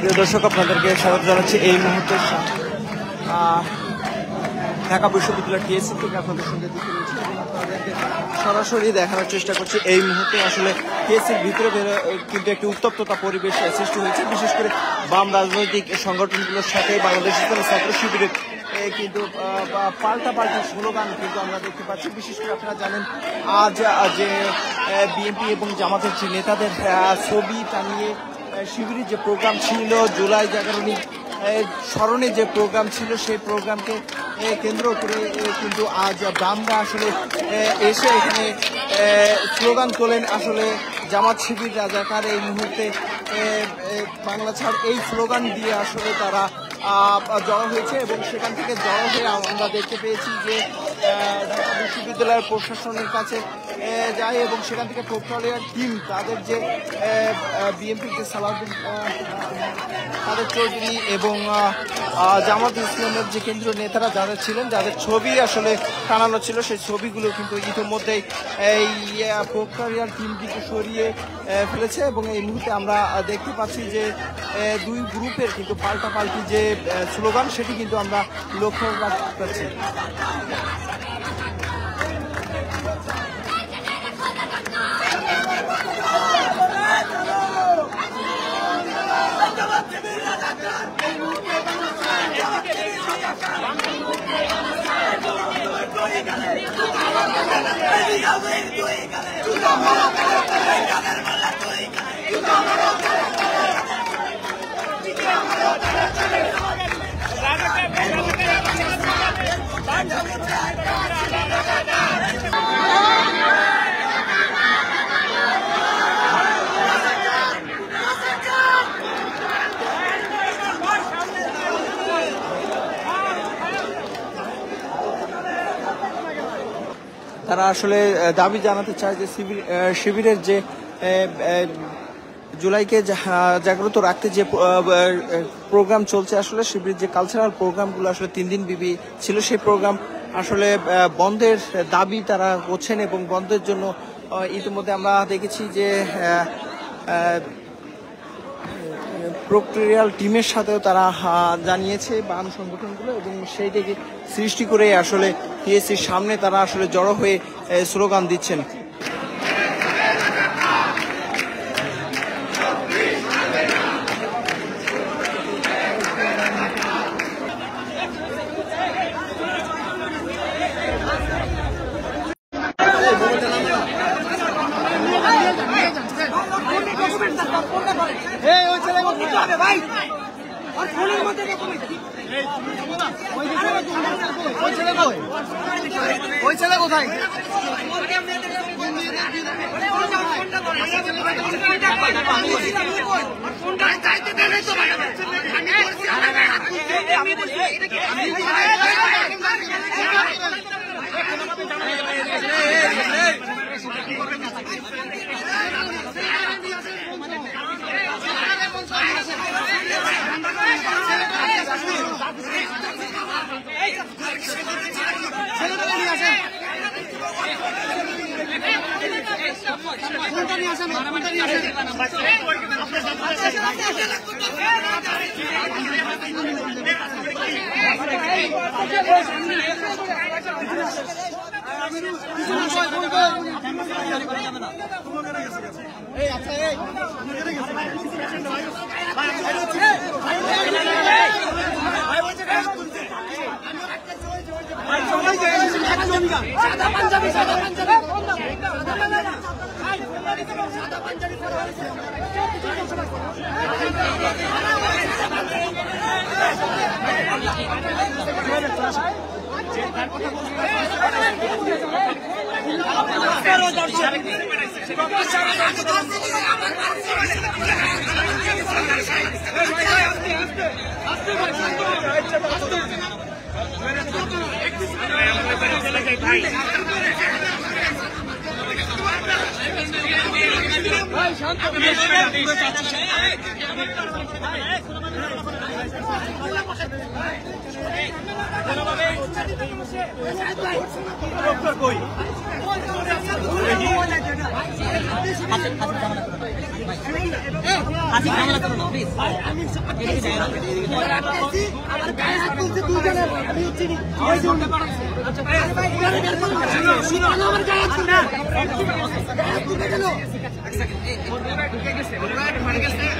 প্রিয় দর্শক, আপনাদেরকে স্বাগত জানাচ্ছি এই মুহূর্তে ঢাকা বিশ্ববিদ্যালয় টিএসসি থেকে আপনাদের সঙ্গে যুক্ত রয়েছে এবং আপনাদেরকে সরাসরি দেখানোর চেষ্টা করছি। এই মুহূর্তে আসলে টিএসসির ভিতরে কিন্তু একটি উত্তপ্ততা পরিবেশ সৃষ্টি হয়েছে, বিশেষ করে বাম রাজনৈতিক সংগঠনগুলোর সাথে বাংলাদেশ ছাত্র শিবিরের কিন্তু পাল্টা স্লোগান কিন্তু আমরা দেখতে পাচ্ছি। বিশেষ করে আপনারা জানেন আজ যে বিএনপি এবং জামাতের যে নেতাদের ছবি টানিয়ে শিবিরের যে প্রোগ্রাম ছিল, জুলাই জাগরণী স্মরণে যে প্রোগ্রাম ছিল, সেই প্রোগ্রামকে কেন্দ্র করে কিন্তু আজ বামরা আসলে এসে এখানে স্লোগান তোলেন। আসলে জামাত শিবির রাজাকার এই মুহূর্তে বাংলা ছাড় এই স্লোগান দিয়ে আসলে তারা জড়ো হয়েছে এবং সেখান থেকে জড়ো হয়ে আমরা দেখতে পেয়েছি যে ঢাকা বিশ্ববিদ্যালয়ের প্রশাসনের কাছে যায় এবং সেখান থেকে প্রক্টরিয়ার টিম তাদের যে বিএনপির যে সালাউদ্দিন কাদের চৌধুরী এবং জামাত ইসলামের যে কেন্দ্রীয় নেতারা যাদের ছিলেন, যাদের ছবি আসলে টানানো ছিল, সেই ছবিগুলো কিন্তু ইতিমধ্যেই এই প্রক্টরিয়ার টিমটিকে সরিয়ে ফেলেছে এবং এই মুহূর্তে আমরা দেখতে পাচ্ছি যে দুই গ্রুপের কিন্তু পাল্টাপাল্টি যে স্লোগান সেটি কিন্তু আমরা লক্ষ্য রাখতে পারছি। তারা আসলে দাবি জানাতে চায় যে শিবিরের যে জুলাইকে জাগ্রত রাখতে যে প্রোগ্রাম চলছে, আসলে শিবিরের যে কালচারাল প্রোগ্রামগুলো আসলে 3 দিন ব্যাপী ছিল, সেই প্রোগ্রাম আসলে বন্ধের দাবি তারা করছেন এবং বন্ধের জন্য ইতিমধ্যে আমরা দেখেছি যে প্রক্রিয়াল টিমের সাথেও তারা জানিয়েছে বাম সংগঠনগুলো এবং সেইটাকে সৃষ্টি করে আসলে টিএসসির সামনে তারা আসলে জড়ো হয়ে স্লোগান দিচ্ছেন।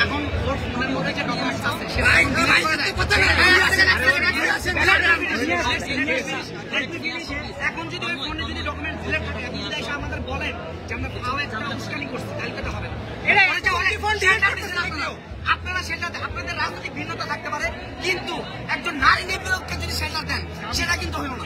এখন ওর ফোনের মধ্যে যে ডকুমেন্টস আছে এখন যদি ওই ফোনে যদি ডকুমেন্ট ডিলিট থাকে আপনি যদি এসে আমাদের বলেন যে আমরা ফাওয়ে একটা উস্কানি করছি তাহলে তো হবে না। আপনারা সেটা আপনাদের রাজনৈতিক ভিন্নতা থাকতে পারে কিন্তু একজন নারী নিপীড়ককে যদি শেল্টার দেন সেটা কিন্তু হবে না।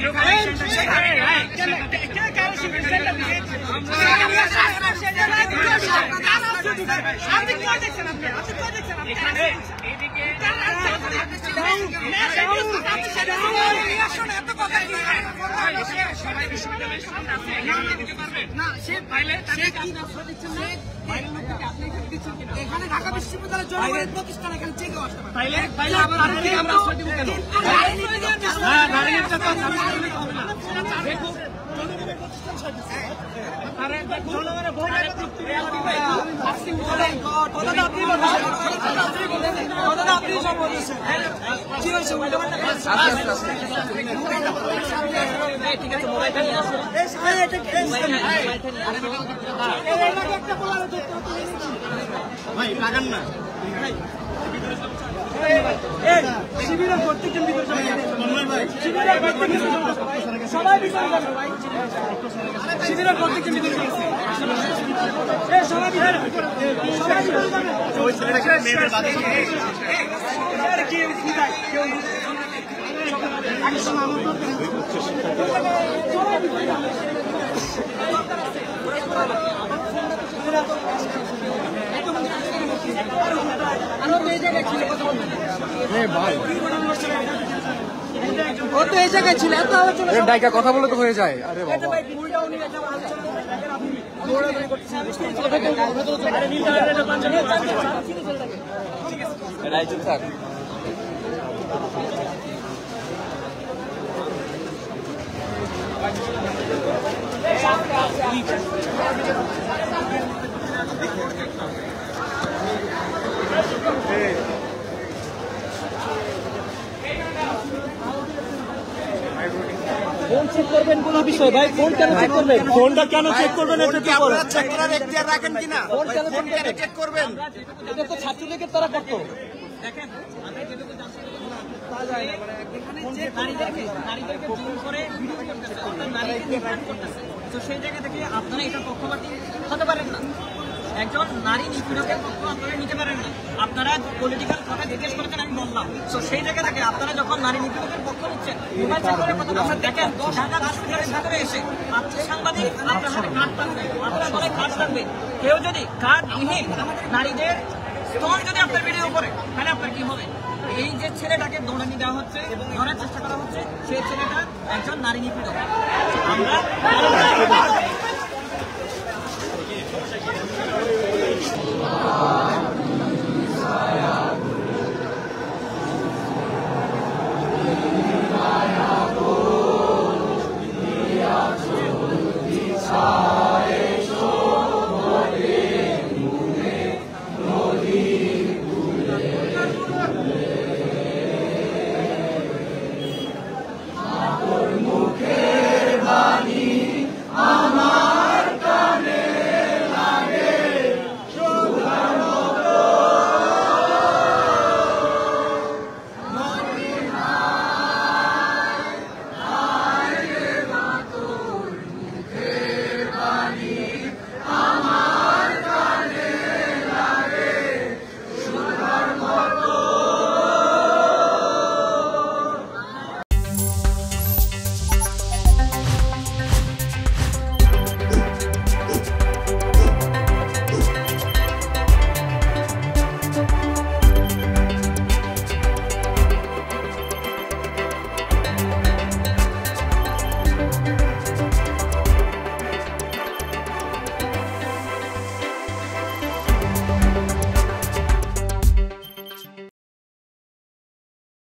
এখানে ঢাকা বিশ্ববিদ্যালয়ের জনগণের প্রতিষ্ঠান এখানে চেক আসতে ভাই লাগান না শিবিরের প্রত্যেকজন সবাই শিবিরের প্রত্যেকজন ডাইকা কথা বলে তো হয়ে যায়। আরে বাবা ফোন চেক করবেন কোন বিষয় ভাই? ফোন কেন চেক করবেন? ফোনটা কেন চেক করবেন? এটা কি বলেন? চেক করার এখতিয়ার রাখেন কিনা? ফোন কেন চেক করবেন? এটা তো ছাত্রলীগের তারা করতো। দেখেন আমরা যেটুকু জানতে এখানে যে নারীদেরকে জুম করে ভিডিও করতেছে অর্থাৎ নারীকে নির্যাতন করতেছে তো সেই জায়গা থেকে আপনারা এটা পক্ষপাতী হতে পারেন না। একজন নারী নিপীড়কের পক্ষ আপনারা নিতে পারেন না। আপনারা পলিটিক্যাল কথা জিজ্ঞেস করেছেন আমি বললাম। তো সেই জায়গা থেকে আপনারা যখন নারী নিপীড়কের পক্ষ নিচ্ছেন মোবাইল চেক করে কথা আপনারা দেখেন ঢাকা হসপিটালের ভিতরে এসে আপনি সাংবাদিক আপনার হাতে কার্ড থাকবে আপনার গলায় কার্ড থাকবে কেউ যদি কার্ডবিহীন নারীদের স্তন যদি আপনার ভিডিও করে তাহলে আপনার কি হবে? এই যে ছেলেটাকে দৌড়ানি দেওয়া হচ্ছে এবং ধরার চেষ্টা করা হচ্ছে সেই ছেলেটা একজন নারী নিপীড়ক। আমরা